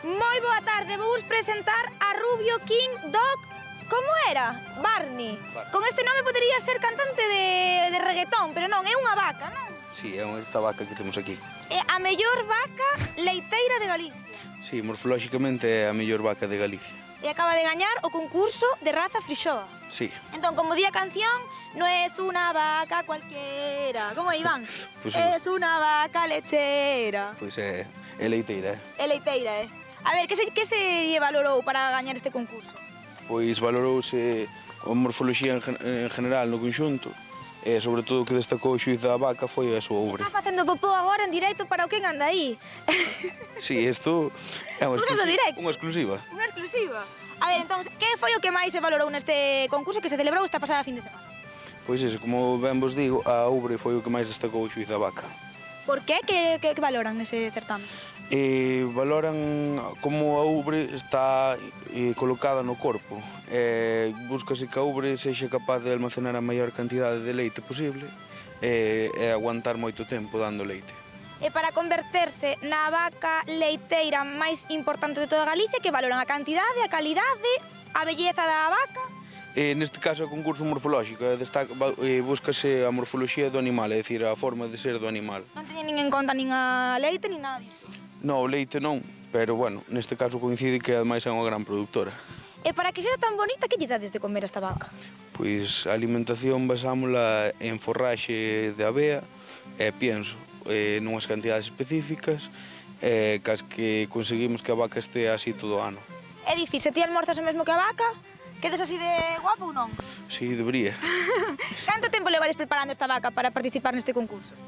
Moi boa tarde, vou presentar a Rubio King Dog. Como era? Barney. Con este nome podería ser cantante de reggaetón, pero non, é unha vaca, non? Sí, é esta vaca que temos aquí. É a mellor vaca leiteira de Galicia. Sí, morfolóxicamente é a mellor vaca de Galicia. E acaba de gañar o concurso de raza frixoa. Sí. Entón, como di a canción, no es una vaca cualquiera. Como é, Iván? Pues es unha vaca lechera. Pois é leiteira, É leiteira, A ver, que se lle valorou para gañar este concurso? Pois valorouse a morfoloxía en general no conxunto e, sobre todo, o que destacou o xuiz da vaca foi a súa ubre. Está facendo popó agora en directo para o quen anda aí. Sí, isto é unha exclusiva. Unha exclusiva. A ver, entón, que foi o que máis se valorou neste concurso que se celebrou esta pasada fin de semana? Pois ese, como ben vos digo, a ubre foi o que máis destacou o xuiz da vaca. Por qué? Que valoran nese certamen? Valoran como a ubre está colocada no corpo. Búscase que a ubre sexa capaz de almacenar a maior cantidade de leite posible e aguantar moito tempo dando leite. E para converterse na vaca leiteira máis importante de toda Galicia, que valoran a cantidade, a calidade, a belleza da vaca? Neste caso é concurso morfolóxico, búscase a morfoloxía do animal, é dicir, a forma de ser do animal. Non teñen nin en conta nin a leite, nin nada disso? Non, o leite non, pero, bueno, neste caso coincide que ademais é unha gran productora. E para que sexa tan bonita, que lle dades de comer a esta vaca? Pois a alimentación basámola en forraxe de avea e pienso, nunhas cantidades específicas, cas que conseguimos que a vaca este así todo o ano. É dicir, se ti almorzas o mesmo que a vaca, quedes así de guapo ou non? Sí, debería. Canto tempo levades preparando esta vaca para participar neste concurso?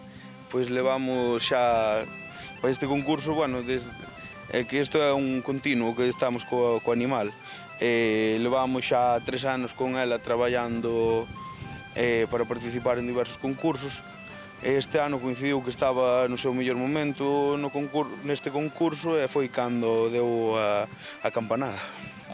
Pois levamos xa para este concurso, bueno, é que isto é un continuo que estamos co animal. Levamos xa 3 anos con ela traballando para participar en diversos concursos. Este ano coincidiu que estaba no seu mellor momento neste concurso e foi cando deu a campanada.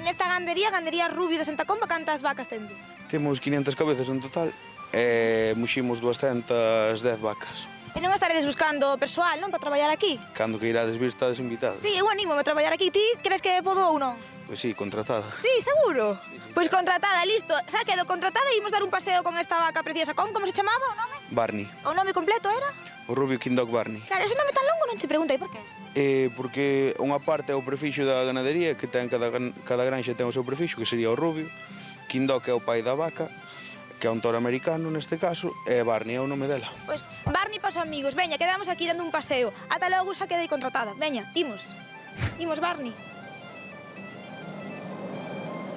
Nesta gandería Rubio de Santa Comba, cantas vacas tendes? Temos 500 cabezas en total e muximos 210 vacas. E non estaredes buscando persoal, non, para traballar aquí? Cando que irades vir estades invitados. Sí, eu animo a traballar aquí. Ti crees que podo ou non? Pois sí, contratada. Sí, seguro? Pois contratada, listo. Xa quedo contratada e imos dar un paseo con esta vaca preciosa. Como se chamaba o nome? Barney. O nome completo era? O Rubio King Dog Barney. Claro, ese nome tan longo non che preguntei por qué. Porque unha parte é o prefixo da ganadería, que ten cada granxa ten o seu prefixo, que sería o Rubio. King Dog é o pai da vaca, que é un toro americano neste caso, e Barney é o nome dela. Pois Barney para os amigos. Veña, quedamos aquí dando un paseo. Ata logo xa quedei contratada. Veña, imos. Imos, Barney.